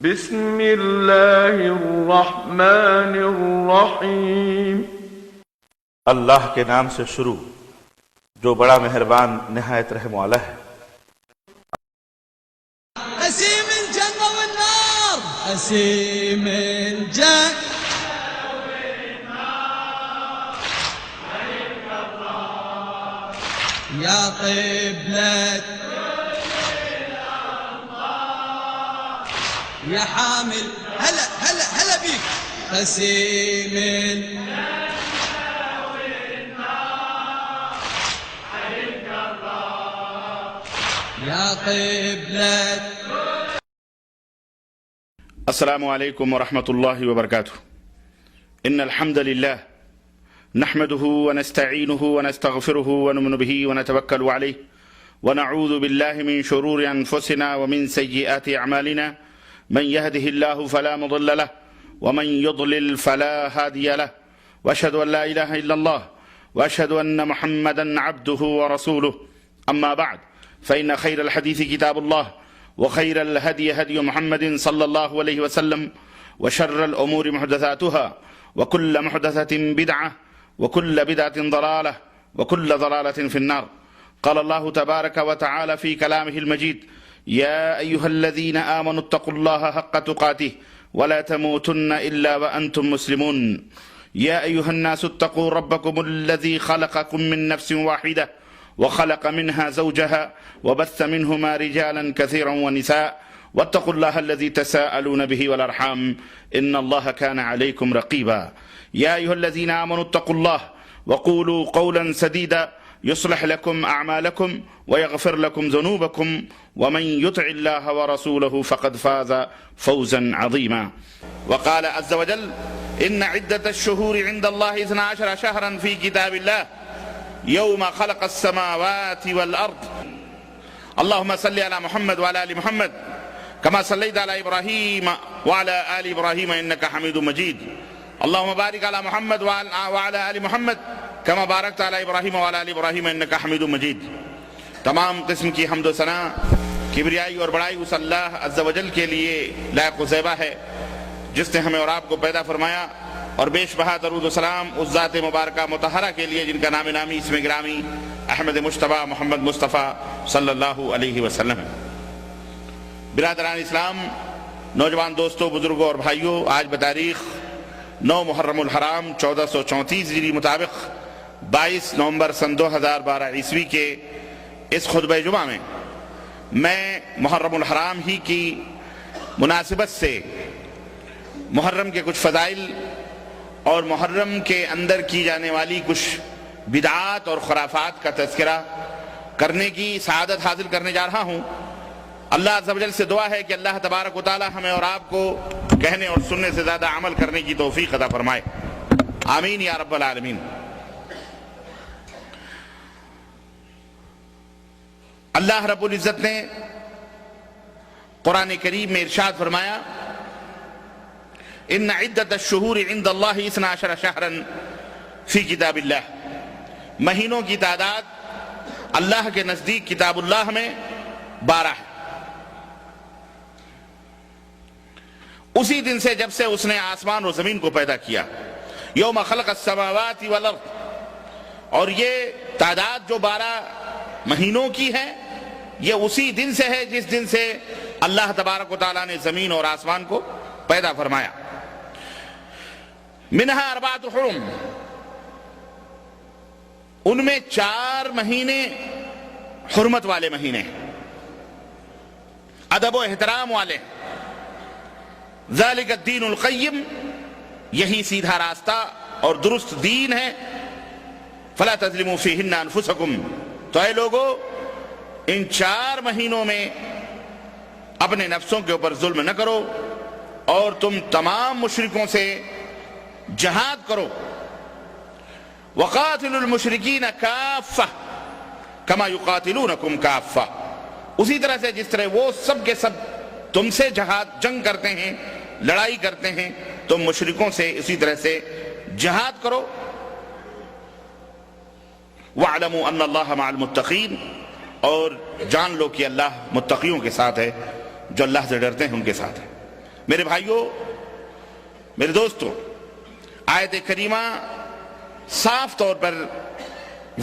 بسم اللہ الرحمن الرحیم۔ اللہ کے نام سے شروع جو بڑا مہربان نہایت رحم والا ہے۔ قسيم الجنة والنار، قسيم الجنة يا قبلة يا حامل هلا هلا هلا بيك قسيم يا قبلة۔ السلام علیکم ورحمۃ اللہ وبرکاتہ۔ ان الحمد للہ نحمده ونستعینه ونستغفره ونؤمن به ونتوکل علیہ ونعوذ باللہ من شرور انفسنا ومن سیئات اعمالنا، من يهده الله فلا مضل له ومن يضلل فلا هادي له، واشهد ان لا اله الا الله واشهد ان محمدا عبده ورسوله، اما بعد فان خير الحديث كتاب الله وخير الهدي هدي محمد صلى الله عليه وسلم، وشر الامور محدثاتها وكل محدثة بدعة وكل بدعة ضلالة وكل ضلالة في النار۔ قال الله تبارك وتعالى في كلامه المجيد: يا أيها الذين آمنوا اتقوا الله حق تقاته ولا تموتن إلا وأنتم مسلمون۔ يا أيها الناس اتقوا ربكم الذي خلقكم من نفس واحدة وخلق منها زوجها وبث منهما رجالا كثيرا ونساء، واتقوا الله الذي تساءلون به والأرحام إن الله كان عليكم رقيبا۔ يا أيها الذين آمنوا اتقوا الله وقولوا قولا سديدا يصلح لكم أعمالكم ويغفر لكم ذنوبكم، ومن يطع الله ورسوله فقد فاز فوزا عظيما۔ وقال عز وجل: إن عدة الشهور عند الله 12 شهرا في كتاب الله يوم خلق السماوات والأرض۔ اللهم صل على محمد وعلى آل محمد كما صليت على إبراهيم وعلى آل إبراهيم إنك حميد مجيد۔ اللهم بارك على محمد وعلى آل محمد كما باركت على إبراهيم وعلى آل إبراهيم إنك حميد مجيد۔ تمام قسم کی حمد و ثنا، کبریائی اور بڑائی اس اللہ عز و جل کے لیے لائق و زیبا ہے جس نے ہمیں اور آپ کو پیدا فرمایا، اور بیش بہا درود و سلام اس ذات مبارکہ مطہرہ کے لیے جن کا نام نامی اسم گرامی احمد مجتبیٰ محمد مصطفیٰ صلی اللہ علیہ وسلم ہے۔ برادران اسلام، نوجوان دوستوں، بزرگوں اور بھائیوں، آج بتاریخ 9 محرم الحرام 1434 ہجری مطابق 22 نومبر سن 2012 عیسوی کے اس خطبہ جمعہ میں میں محرم الحرام ہی کی مناسبت سے محرم کے کچھ فضائل اور محرم کے اندر کی جانے والی کچھ بدعات اور خرافات کا تذکرہ کرنے کی سعادت حاصل کرنے جا رہا ہوں۔ اللہ عز و جل سے دعا ہے کہ اللہ تبارک و تعالی ہمیں اور آپ کو کہنے اور سننے سے زیادہ عمل کرنے کی توفیق عطا فرمائے، آمین یا رب العالمین۔ اللہ رب العزت نے قرآن کریم میں ارشاد فرمایا: ان عدت الشہور عند اللہ 12 شہرا فی کتاب اللہ۔ مہینوں کی تعداد اللہ کے نزدیک کتاب اللہ میں 12 ہے، اسی دن سے جب سے اس نے آسمان و زمین کو پیدا کیا، یوم خلق السماوات والارض۔ اور یہ تعداد جو 12 مہینوں کی ہے یہ اسی دن سے ہے جس دن سے اللہ تبارک و تعالیٰ نے زمین اور آسمان کو پیدا فرمایا۔ منہا 4 حرم، ان میں 4 مہینے حرمت والے مہینے، ادب و احترام والے۔ ذالک الدین القیم، یہی سیدھا راستہ اور درست دین ہے۔ فلا تظلموا فیہن انفسکم، تو اے لوگو ان 4 مہینوں میں اپنے نفسوں کے اوپر ظلم نہ کرو، اور تم تمام مشرکوں سے جہاد کرو۔ وقاتلوا المشرکین کافہ کما یقاتلونکم کافہ، اسی طرح سے جس طرح وہ سب کے سب تم سے جنگ کرتے ہیں، لڑائی کرتے ہیں، تم مشرکوں سے اسی طرح سے جہاد کرو۔ وَاعْلَمُوا أَنَّ اللَّهَ مَعَ الْمُتَّقِينَ، اور جان لو کہ اللہ متقیوں کے ساتھ ہے، جو اللہ سے ڈرتے ہیں ان کے ساتھ ہے۔ میرے بھائیوں، میرے دوستوں، آیت کریمہ صاف طور پر،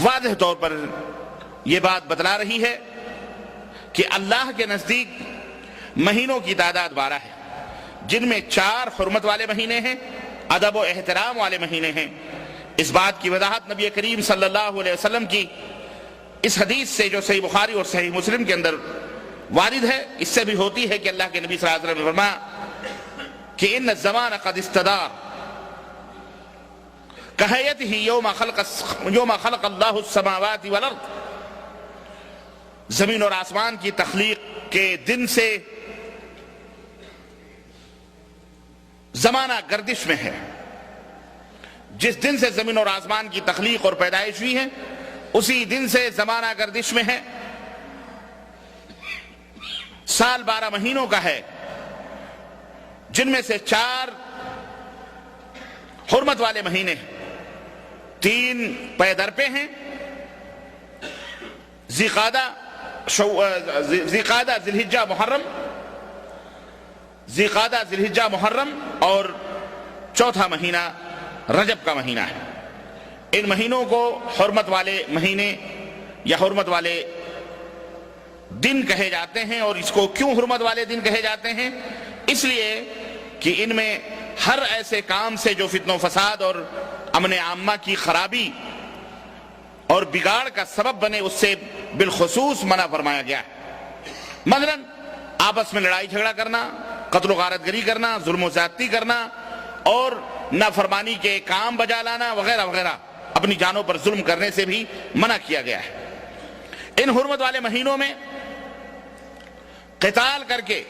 واضح طور پر یہ بات بتلا رہی ہے کہ اللہ کے نزدیک مہینوں کی تعداد 12 ہے، جن میں 4 حرمت والے مہینے ہیں، ادب و احترام والے مہینے ہیں۔ اس بات کی وضاحت نبی کریم صلی اللہ علیہ وسلم کی اس حدیث سے جو صحیح بخاری اور صحیح مسلم کے اندر وارد ہے، اس سے بھی ہوتی ہے کہ اللہ کے نبی صلی اللہ علیہ وسلم نے فرمایا کہ ان الزمان قد استدار کہیتہ یوم خلق اللہ السماوات والارض، زمین اور آسمان کی تخلیق کے دن سے زمانہ گردش میں ہے۔ جس دن سے زمین اور آسمان کی تخلیق اور پیدائش ہوئی ہے، اسی دن سے زمانہ گردش میں ہے۔ سال 12 مہینوں کا ہے، جن میں سے 4 حرمت والے مہینے ہیں، 3 پے در پہ ہیں، ذی قعدہ ذی الحجہ محرم اور چوتھا مہینہ رجب کا مہینہ ہے۔ ان مہینوں کو حرمت والے مہینے یا حرمت والے دن کہے جاتے ہیں۔ اور اس کو کیوں حرمت والے دن کہے جاتے ہیں؟ اس لیے کہ ان میں ہر ایسے کام سے جو فتن و فساد اور امن عامہ کی خرابی اور بگاڑ کا سبب بنے، اس سے بالخصوص منع فرمایا گیا ہے۔ مثلا آپس میں لڑائی جھگڑا کرنا، قتل و غارت گری کرنا، ظلم و زیادتی کرنا اور نافرمانی کے کام بجا لانا وغیرہ وغیرہ، اپنی جانوں پر ظلم کرنے سے بھی منع کیا گیا ہے۔ ان حرمت والے مہینوں میں قتال کر کے،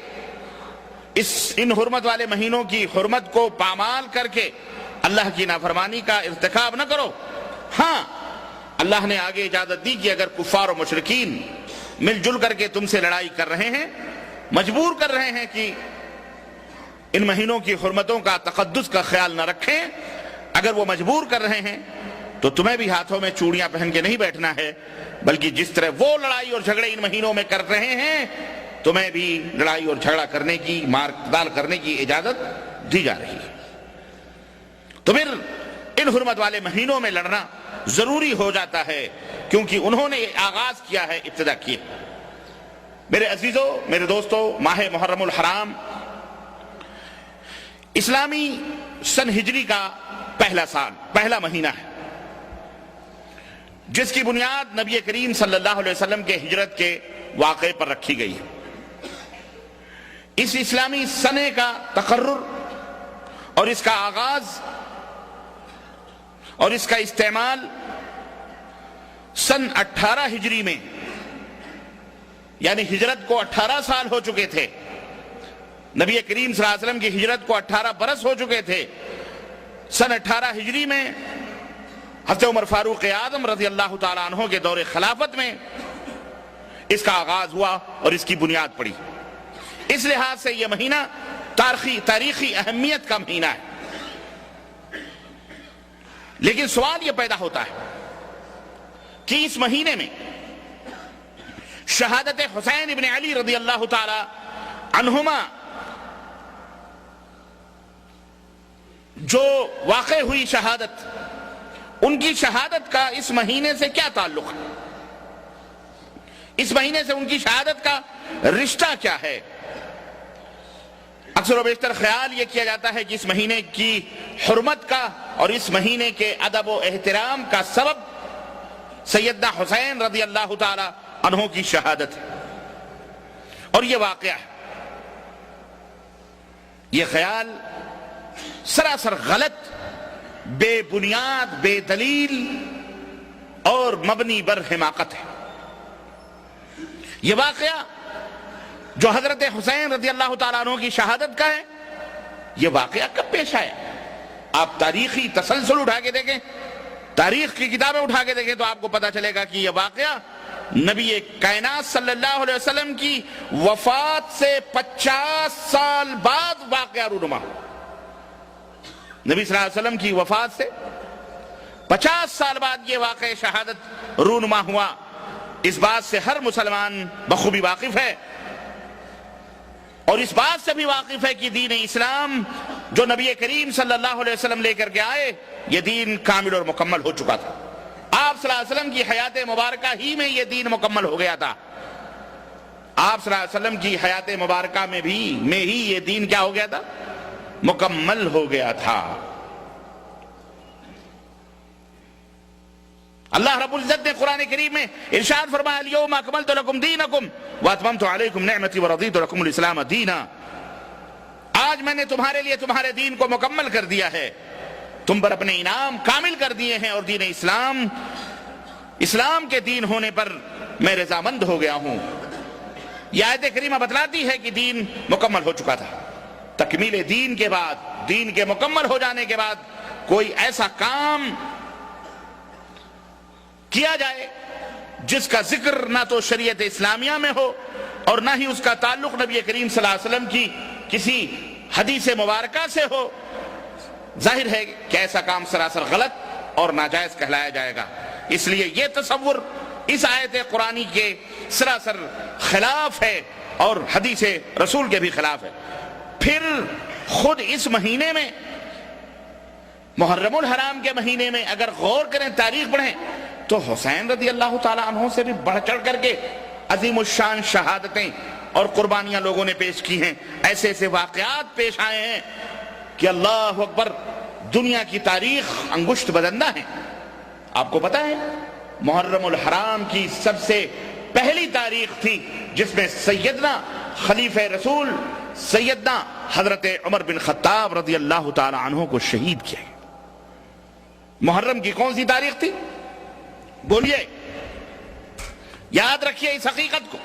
ان حرمت والے مہینوں کی حرمت کو پامال کر کے اللہ کی نافرمانی کا ارتکاب نہ کرو۔ ہاں، اللہ نے آگے اجازت دی کہ اگر کفار و مشرکین مل جل کر کے تم سے لڑائی کر رہے ہیں، مجبور کر رہے ہیں کہ ان مہینوں کی حرمتوں کا تقدس کا خیال نہ رکھیں، اگر وہ مجبور کر رہے ہیں تو تمہیں بھی ہاتھوں میں چوڑیاں پہن کے نہیں بیٹھنا ہے، بلکہ جس طرح وہ لڑائی اور جھگڑے ان مہینوں میں کر رہے ہیں، تمہیں بھی لڑائی اور جھگڑا کرنے کی، مار دال کرنے کی اجازت دی جا رہی ہے۔ تو پھر ان حرمت والے مہینوں میں لڑنا ضروری ہو جاتا ہے، کیونکہ انہوں نے آغاز کیا ہے، ابتدا کی ہے۔ میرے عزیزوں، میرے دوستوں، ماہ محرم الحرام اسلامی سن ہجری کا پہلا مہینہ ہے، جس کی بنیاد نبی کریم صلی اللہ علیہ وسلم کے ہجرت کے واقعے پر رکھی گئی ہے۔ اس اسلامی سنے کا تقرر اور اس کا آغاز اور اس کا استعمال سن 18 ہجری میں، یعنی ہجرت کو 18 سال ہو چکے تھے، نبی کریم صلی اللہ علیہ وسلم کی ہجرت کو 18 برس ہو چکے تھے۔ سن 18 ہجری میں حضرت عمر فاروق اعظم رضی اللہ تعالیٰ عنہ کے دور خلافت میں اس کا آغاز ہوا اور اس کی بنیاد پڑی۔ اس لحاظ سے یہ مہینہ تاریخی اہمیت کا مہینہ ہے۔ لیکن سوال یہ پیدا ہوتا ہے کہ اس مہینے میں شہادت حسین ابن علی رضی اللہ تعالی عنہما جو واقع ہوئی شہادت، ان کی شہادت کا اس مہینے سے کیا تعلق ہے؟ اس مہینے سے ان کی شہادت کا رشتہ کیا ہے؟ اکثر و بیشتر خیال یہ کیا جاتا ہے کہ اس مہینے کی حرمت کا اور اس مہینے کے ادب و احترام کا سبب سیدنا حسین رضی اللہ تعالی عنہ کی شہادت ہے، اور یہ واقعہ ہے۔ یہ خیال سراسر غلط، بے بنیاد، بے دلیل اور مبنی بر حماقت ہے۔ یہ واقعہ جو حضرت حسین رضی اللہ تعالیٰ عنہ کی شہادت کا ہے، یہ واقعہ کب پیش آیا؟ آپ تاریخی تسلسل اٹھا کے دیکھیں، تاریخ کی کتابیں اٹھا کے دیکھیں تو آپ کو پتا چلے گا کہ یہ واقعہ نبی کائنات صلی اللہ علیہ وسلم کی وفات سے 50 سال بعد واقعہ رونما۔ نبی صلی اللہ علیہ وسلم کی وفات سے 50 سال بعد یہ واقعہ شہادت رونما ہوا۔ اس بات سے ہر مسلمان بخوبی واقف ہے اور اس بات سے بھی واقف ہے کہ دین اسلام جو نبی کریم صلی اللہ علیہ وسلم لے کر کے آئے یہ دین کامل اور مکمل ہو چکا تھا. آپ صلی اللہ علیہ وسلم کی حیات مبارکہ ہی میں یہ دین مکمل ہو گیا تھا. آپ صلی اللہ علیہ وسلم کی حیات مبارکہ میں ہی یہ دین کیا ہو گیا تھا؟ مکمل ہو گیا تھا. اللہ رب العزت نے قرآن کریم میں ارشاد فرمایا الیوم اکملت لکم دینکم واتممت علیکم نعمتی ورضیت لکم الاسلام دینا. آج میں نے تمہارے لیے تمہارے دین کو مکمل کر دیا ہے، تم پر اپنے انعام کامل کر دیے ہیں، اور دین اسلام کے دین ہونے پر میں رضامند ہو گیا ہوں. یہ آیت کریمہ بتلاتی ہے کہ دین مکمل ہو چکا تھا. تکمیل دین کے بعد، دین کے مکمل ہو جانے کے بعد کوئی ایسا کام کیا جائے جس کا ذکر نہ تو شریعت اسلامیہ میں ہو اور نہ ہی اس کا تعلق نبی کریم صلی اللہ علیہ وسلم کی کسی حدیث مبارکہ سے ہو، ظاہر ہے کہ ایسا کام سراسر غلط اور ناجائز کہلایا جائے گا. اس لیے یہ تصور اس آیت قرآنی کے سراسر خلاف ہے اور حدیث رسول کے بھی خلاف ہے. پھر خود اس مہینے میں، محرم الحرام کے مہینے میں اگر غور کریں، تاریخ پڑھیں، تو حسین رضی اللہ تعالیٰ عنہ سے بھی بڑھ چڑھ کر کے عظیم الشان شہادتیں اور قربانیاں لوگوں نے پیش کی ہیں. ایسے ایسے واقعات پیش آئے ہیں کہ اللہ اکبر، دنیا کی تاریخ انگشت بدندہ ہے. آپ کو پتہ ہے محرم الحرام کی سب سے پہلی تاریخ تھی جس میں سیدنا خلیفہ رسول سیدنا حضرت عمر بن خطاب رضی اللہ تعالی عنہ کو شہید کیا. محرم کی کون سی تاریخ تھی؟ بولیے، یاد رکھیے اس حقیقت کو.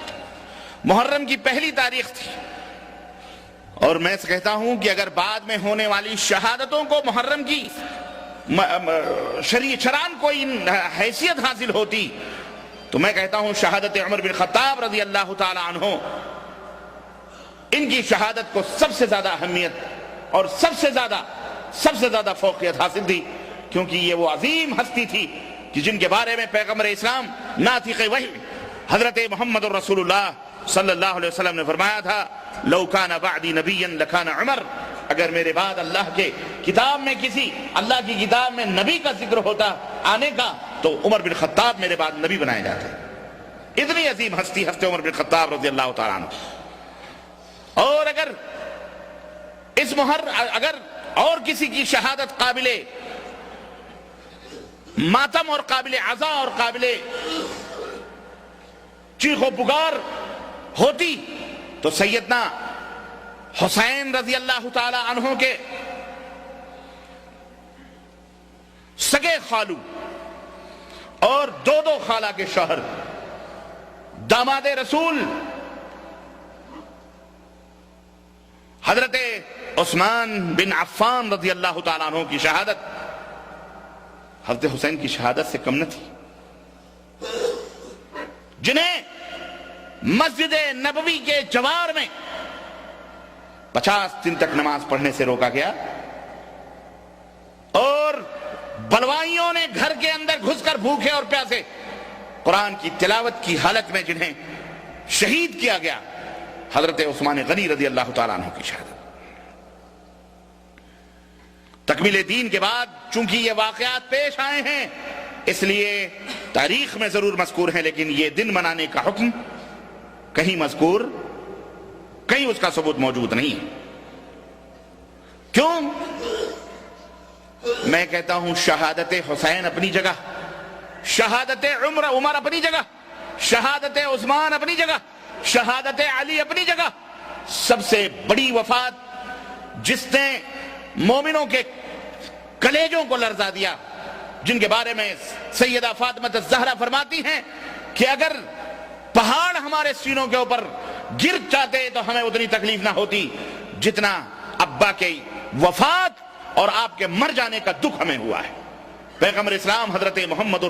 محرم کی پہلی تاریخ تھی. اور میں کہتا ہوں کہ اگر بعد میں ہونے والی شہادتوں کو محرم کی شرعاً کوئی حیثیت حاصل ہوتی تو میں کہتا ہوں شہادت عمر بن خطاب رضی اللہ تعالی عنہ، ان کی شہادت کو سب سے زیادہ اہمیت اور سب سے زیادہ فوقیت حاصل تھی، کیونکہ یہ وہ عظیم ہستی تھی کہ جن کے بارے میں پیغمبر اسلام ناطق وحی حضرت محمد رسول اللہ صلی اللہ علیہ وسلم نے فرمایا تھا لو کان بعدی نبیا لکان عمر. اگر میرے بعد اللہ کے کتاب میں اللہ کی کتاب میں نبی کا ذکر ہوتا آنے کا تو عمر بن خطاب میرے بعد نبی بنائے جاتے. اتنی عظیم ہستی حضرت عمر بن خطاب رضی اللہ تعالیٰ عنہ. اور اگر اور کسی کی شہادت قابل ماتم اور قابل عزا اور قابل چیخ و پکار ہوتی تو سیدنا حسین رضی اللہ تعالی عنہ کے سگے خالو اور دو خالہ کے شوہر داماد رسول حضرت عثمان بن عفان رضی اللہ تعالیٰ عنہ کی شہادت حضرت حسین کی شہادت سے کم نہ تھی، جنہیں مسجد نبوی کے جوار میں 50 دن تک نماز پڑھنے سے روکا گیا، اور بلوائیوں نے گھر کے اندر گھس کر بھوکے اور پیاسے قرآن کی تلاوت کی حالت میں جنہیں شہید کیا گیا. حضرت عثمان غنی رضی اللہ تعالیٰ عنہ کی شہادت. تکمیل دین کے بعد چونکہ یہ واقعات پیش آئے ہیں اس لیے تاریخ میں ضرور مذکور ہیں، لیکن یہ دن منانے کا حکم کہیں مذکور، کہیں اس کا ثبوت موجود نہیں ہے. کیوں؟ میں کہتا ہوں شہادت حسین اپنی جگہ، شہادت عمر اپنی جگہ، شہادت عثمان اپنی جگہ، شہادت علی اپنی جگہ. سب سے بڑی وفات جس نے مومنوں کے کلیجوں کو لرزا دیا، جن کے بارے میں سیدہ فاطمہ الزہرا فرماتی ہیں کہ اگر پہاڑ ہمارے سینوں کے اوپر گر جاتے تو ہمیں اتنی تکلیف نہ ہوتی جتنا ابا کے وفات اور آپ کے مر جانے کا دکھ ہمیں ہوا ہے. پیغمبر اسلام حضرت محمد